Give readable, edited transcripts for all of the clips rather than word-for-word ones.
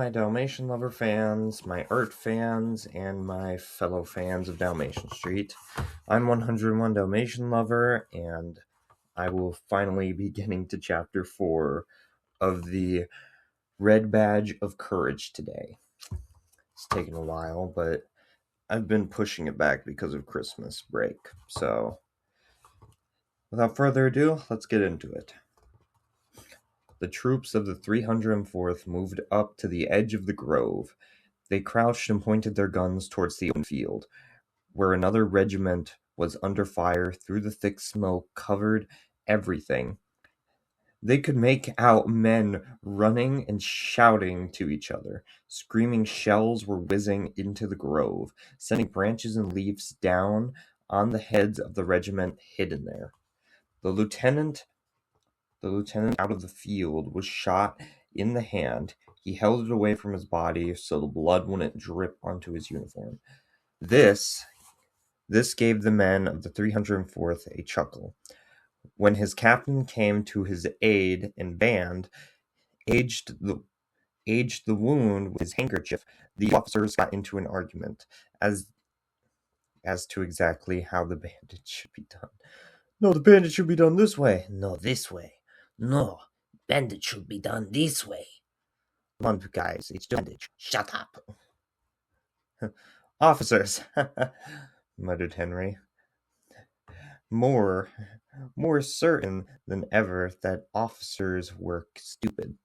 my Dalmatian lover fans, my art fans, and my fellow fans of Dalmatian Street. I'm 101 Dalmatian Lover, and I will finally be getting to Chapter 4 of the Red Badge of Courage today. It's taken a while, but I've been pushing it back because of Christmas break. So, without further ado, let's get into it. The troops of the 304th moved up to the edge of the grove. They crouched and pointed their guns towards the open field, where another regiment was under fire through the thick smoke covered everything. They could make out men running and shouting to each other. Screaming shells were whizzing into the grove, sending branches and leaves down on the heads of the regiment hidden there. The lieutenant out of the field was shot in the hand. He held it away from his body so the blood wouldn't drip onto his uniform. This gave the men of the 304th a chuckle. When his captain came to his aid and aged the wound with his handkerchief, the officers got into an argument as to exactly how the bandage should be done. No, the bandage should be done this way. No, this way. No, bandage should be done this way. Come on, guys, it's bandage. Shut up. Officers, muttered Henry, more certain than ever that officers were stupid.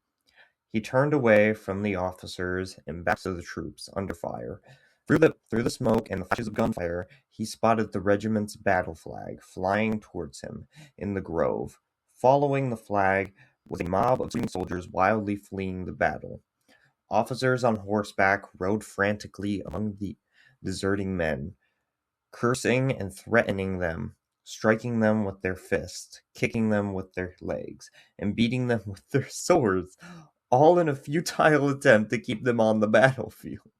He turned away from the officers and back to the troops under fire. Through the smoke and the flashes of gunfire, he spotted the regiment's battle flag flying towards him in the grove. Following the flag was a mob of screaming soldiers wildly fleeing the battle. Officers on horseback rode frantically among the deserting men, cursing and threatening them, striking them with their fists, kicking them with their legs, and beating them with their swords, all in a futile attempt to keep them on the battlefield.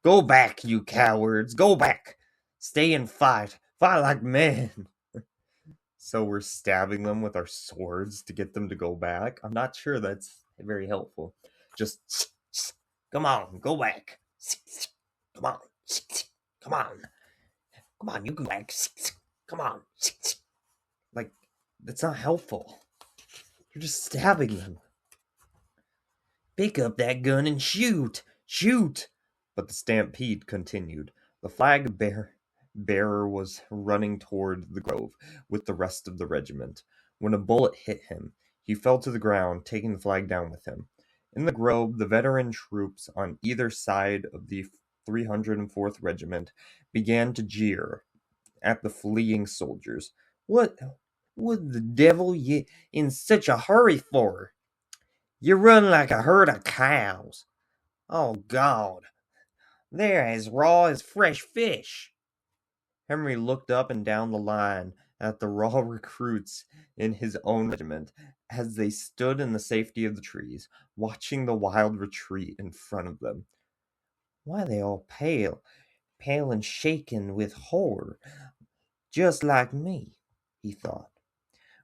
Go back, you cowards! Go back! Stay and fight! Fight like men! So we're stabbing them with our swords to get them to go back? I'm not sure that's very helpful. Just, come on, go back. Come on. Come on. Come on, you go back. Come on. Like, that's not helpful. You're just stabbing them. Pick up that gun and shoot. Shoot. But the stampede continued. The flag bearer was running toward the grove with the rest of the regiment. When a bullet hit him, he fell to the ground, taking the flag down with him. In the grove, the veteran troops on either side of the 304th Regiment began to jeer at the fleeing soldiers. What the devil you in such a hurry for? You run like a herd of cows. Oh, God. They're as raw as fresh fish. Henry looked up and down the line at the raw recruits in his own regiment as they stood in the safety of the trees, watching the wild retreat in front of them. Why are they all pale and shaken with horror, just like me, he thought.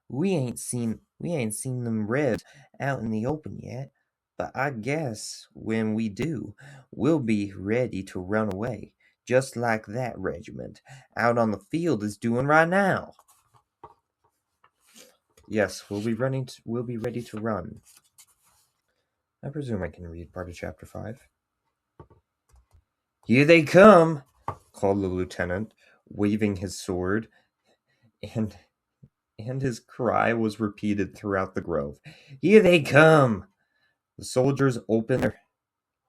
We ain't seen them Rebs out in the open yet, but I guess when we do, we'll be ready to run away, just like that regiment out on the field is doing right now. Yes, we'll be ready to run. I presume I can read part of chapter 5. Here they come, called the lieutenant, waving his sword, and his cry was repeated throughout the grove. Here they come! The soldiers opened their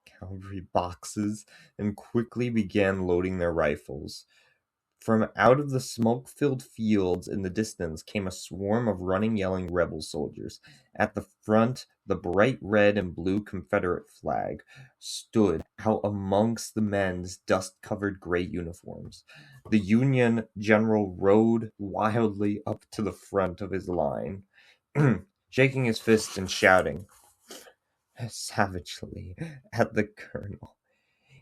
cavalry boxes and quickly began loading their rifles. From out of the smoke-filled fields in the distance came a swarm of running, yelling rebel soldiers. At the front, the bright red and blue Confederate flag stood out amongst the men's dust-covered gray uniforms. The Union general rode wildly up to the front of his line, shaking his fists and shouting savagely at the colonel.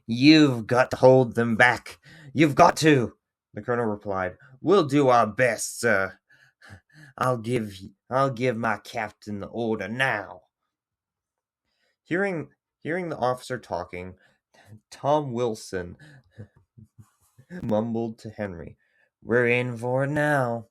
You've got to hold them back. You've got to. The colonel replied, We'll do our best, sir. I'll give my captain the order now. Hearing Hearing the officer talking, Tom Wilson mumbled to Henry, "We're in for it now."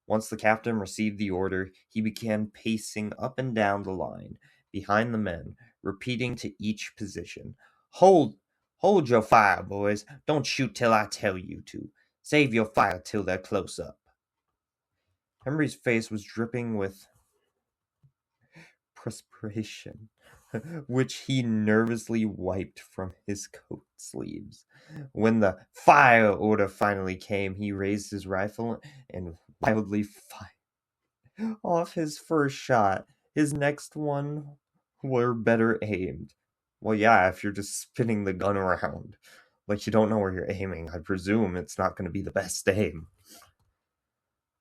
Once the captain received the order, he began pacing up and down the line behind the men, repeating to each position, Hold your fire, boys. Don't shoot till I tell you to. Save your fire till they're close up." Henry's face was dripping with perspiration, which he nervously wiped from his coat sleeves. When the fire order finally came, he raised his rifle and wildly fired off his first shot. His next one were better aimed. Well, yeah, if you're just spinning the gun around like you don't know where you're aiming, I presume it's not going to be the best aim.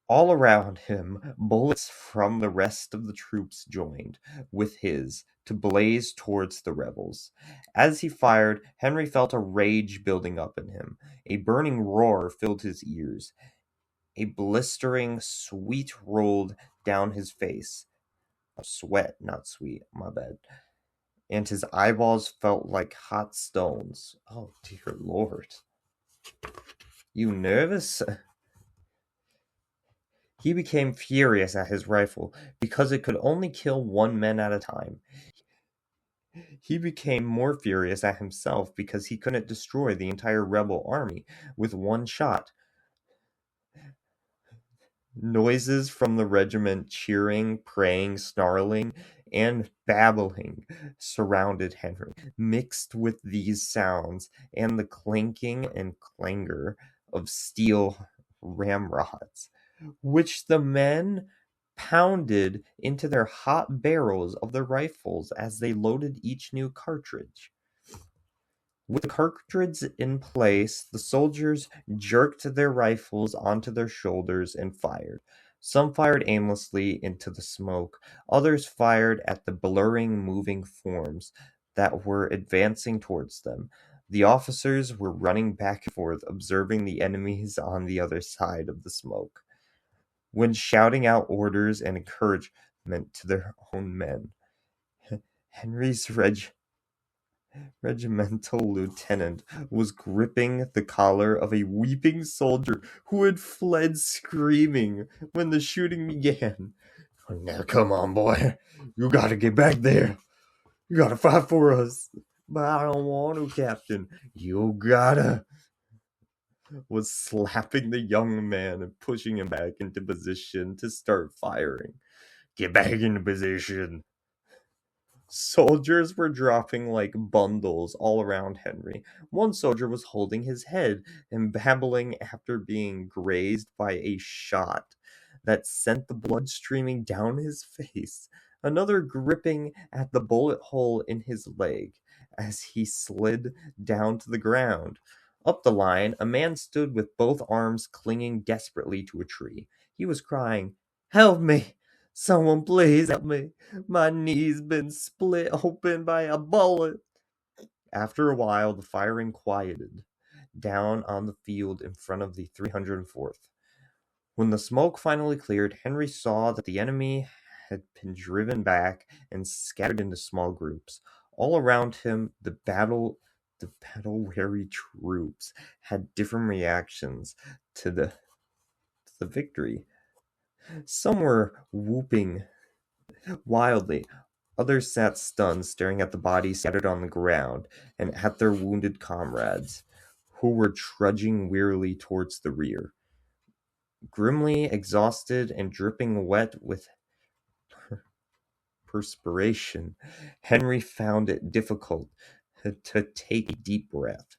All around him, bullets from the rest of the troops joined with his to blaze towards the rebels. As he fired, Henry felt a rage building up in him. A burning roar filled his ears. A blistering sweat rolled down his face. Sweat, not sweet, my bad. And his eyeballs felt like hot stones. Oh, dear Lord. You nervous? He became furious at his rifle because it could only kill one man at a time. He became more furious at himself because he couldn't destroy the entire rebel army with one shot. Noises from the regiment cheering, praying, snarling, and babbling surrounded Henry. Mixed with these sounds and the clinking and clangor of steel ramrods, which the men pounded into their hot barrels of their rifles as they loaded each new cartridge. With the cartridge in place, the soldiers jerked their rifles onto their shoulders and fired. Some fired aimlessly into the smoke, others fired at the blurring, moving forms that were advancing towards them. The officers were running back and forth, observing the enemies on the other side of the smoke, when shouting out orders and encouragement to their own men. Henry's regimental lieutenant was gripping the collar of a weeping soldier who had fled screaming when the shooting began. "Now come on, boy. You gotta get back there. You gotta fight for us." "But I don't want to, Captain." "You gotta," was slapping the young man and pushing him back into position to start firing. "Get back into position." Soldiers were dropping like bundles all around Henry. One soldier was holding his head and babbling after being grazed by a shot that sent the blood streaming down his face. Another gripping at the bullet hole in his leg as he slid down to the ground. Up the line, a man stood with both arms clinging desperately to a tree. He was crying, "Help me! Someone please help me! My knee's been split open by a bullet." After a while, the firing quieted down on the field in front of the 304th. When the smoke finally cleared, Henry saw that the enemy had been driven back and scattered into small groups. All around him, the battle-weary troops had different reactions to the victory. Some were whooping wildly. Others sat stunned, staring at the bodies scattered on the ground and at their wounded comrades, who were trudging wearily towards the rear. Grimly exhausted and dripping wet with perspiration, Henry found it difficult to take a deep breath.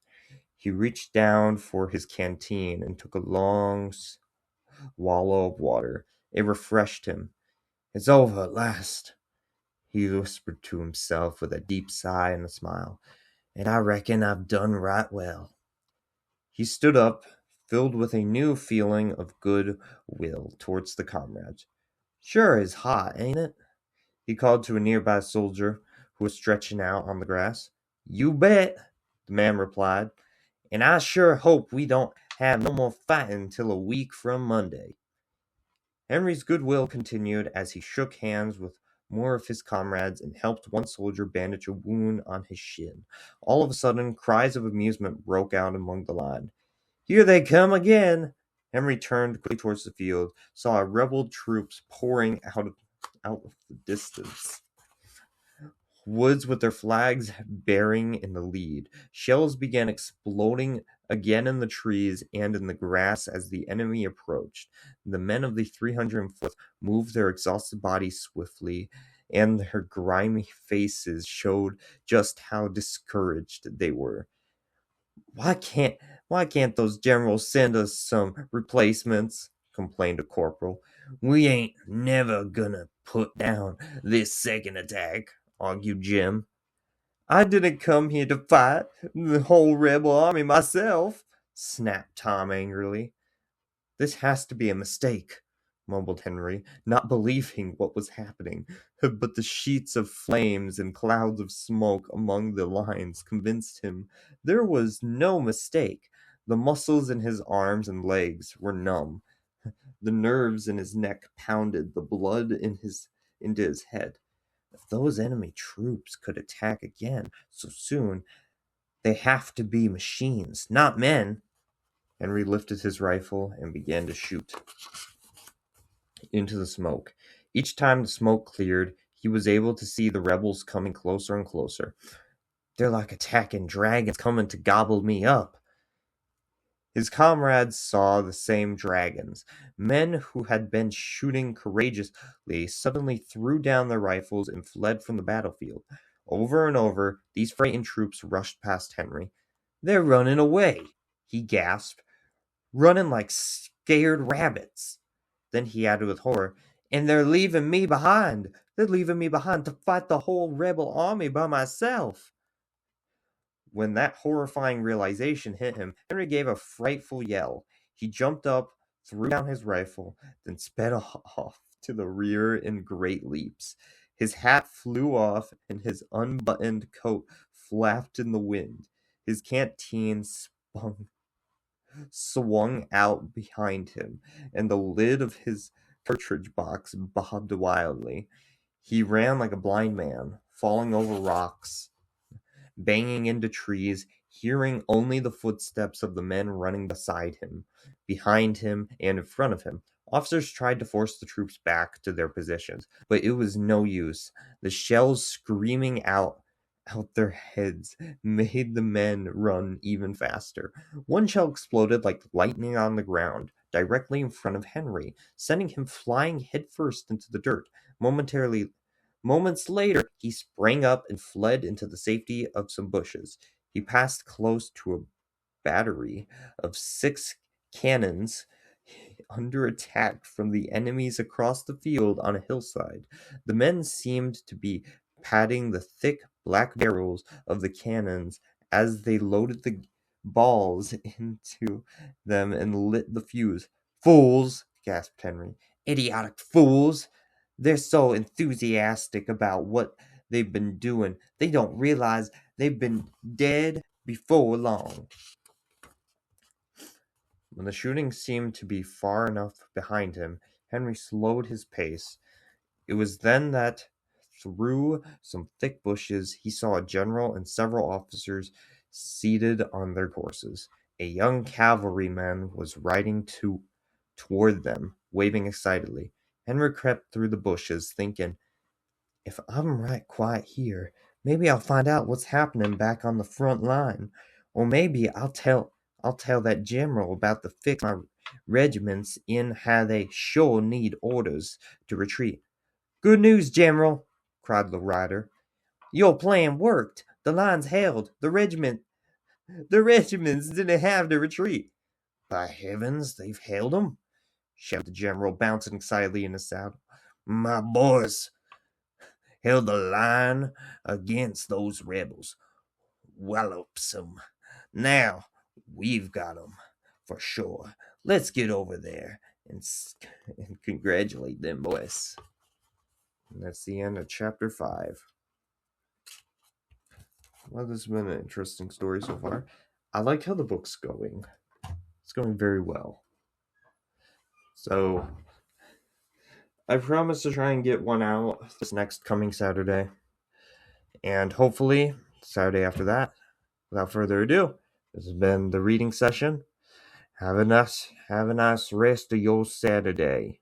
He reached down for his canteen and took a long swallow of water. It refreshed him. "It's over at last," he whispered to himself with a deep sigh and a smile, "and I reckon I've done right well." He stood up, filled with a new feeling of good will towards the comrades. "Sure is hot, ain't it?" he called to a nearby soldier who was stretching out on the grass. "You bet," the man replied, "and I sure hope we don't have no more fighting till a week from Monday." Henry's goodwill continued as he shook hands with more of his comrades and helped one soldier bandage a wound on his shin. All of a sudden, cries of amusement broke out among the line. Here they come again! Henry turned quickly towards the field, saw rebel troops pouring out of the distance. Woods with their flags bearing in the lead. Shells began exploding again in the trees and in the grass as the enemy approached. The men of the 304th moved their exhausted bodies swiftly, and their grimy faces showed just how discouraged they were. Why can't why can't those generals send us some replacements? Complained a corporal. We ain't never gonna put down this second attack, argued Jim. I didn't come here to fight the whole rebel army myself, snapped Tom angrily. This has to be a mistake, mumbled Henry, not believing what was happening. But the sheets of flames and clouds of smoke among the lines convinced him there was no mistake. The muscles in his arms and legs were numb. The nerves in his neck pounded, the blood into his head. If those enemy troops could attack again so soon, they have to be machines, not men. Henry lifted his rifle and began to shoot into the smoke. Each time the smoke cleared, he was able to see the rebels coming closer and closer. They're like attacking dragons coming to gobble me up. His comrades saw the same dragons. Men who had been shooting courageously suddenly threw down their rifles and fled from the battlefield. Over and over, these frightened troops rushed past Henry. They're running away, he gasped, running like scared rabbits. Then he added with horror, and they're leaving me behind. They're leaving me behind to fight the whole rebel army by myself. When that horrifying realization hit him, Henry gave a frightful yell. He jumped up, threw down his rifle, then sped off to the rear in great leaps. His hat flew off, and his unbuttoned coat flapped in the wind. His canteen swung out behind him, and the lid of his cartridge box bobbed wildly. He ran like a blind man, falling over rocks, banging into trees, hearing only the footsteps of the men running beside him, behind him, and in front of him. Officers tried to force the troops back to their positions, but it was no use. The shells screaming out their heads made the men run even faster. One shell exploded like lightning on the ground, directly in front of Henry, sending him flying headfirst into the dirt. Moments later, he sprang up and fled into the safety of some bushes. He passed close to a battery of 6 cannons under attack from the enemies across the field on a hillside. The men seemed to be patting the thick black barrels of the cannons as they loaded the balls into them and lit the fuse. Fools! Gasped Henry. Idiotic fools! They're so enthusiastic about what they've been doing, they don't realize they've been dead before long. When the shooting seemed to be far enough behind him, Henry slowed his pace. It was then that, through some thick bushes, he saw a general and several officers seated on their horses. A young cavalryman was riding toward them, waving excitedly. Henry crept through the bushes, thinking, if I'm right quiet here, maybe I'll find out what's happening back on the front line. Or maybe I'll tell that general about the fix my regiments in how they sure need orders to retreat. Good news, General, cried the rider. Your plan worked. The line's held. The regiments didn't have to retreat. By heavens, they've held 'em, shouted the general, bouncing excitedly in his saddle. My boys held the line against those rebels. Wallops 'em. Now we've got 'em for sure. Let's get over there and congratulate them boys. And that's the end of chapter 5. Well, this has been an interesting story so far. I like how the book's going. It's going very well. So, I promise to try and get one out this next coming Saturday. And hopefully, Saturday after that. Without further ado, this has been the reading session. Have a nice rest of your Saturday.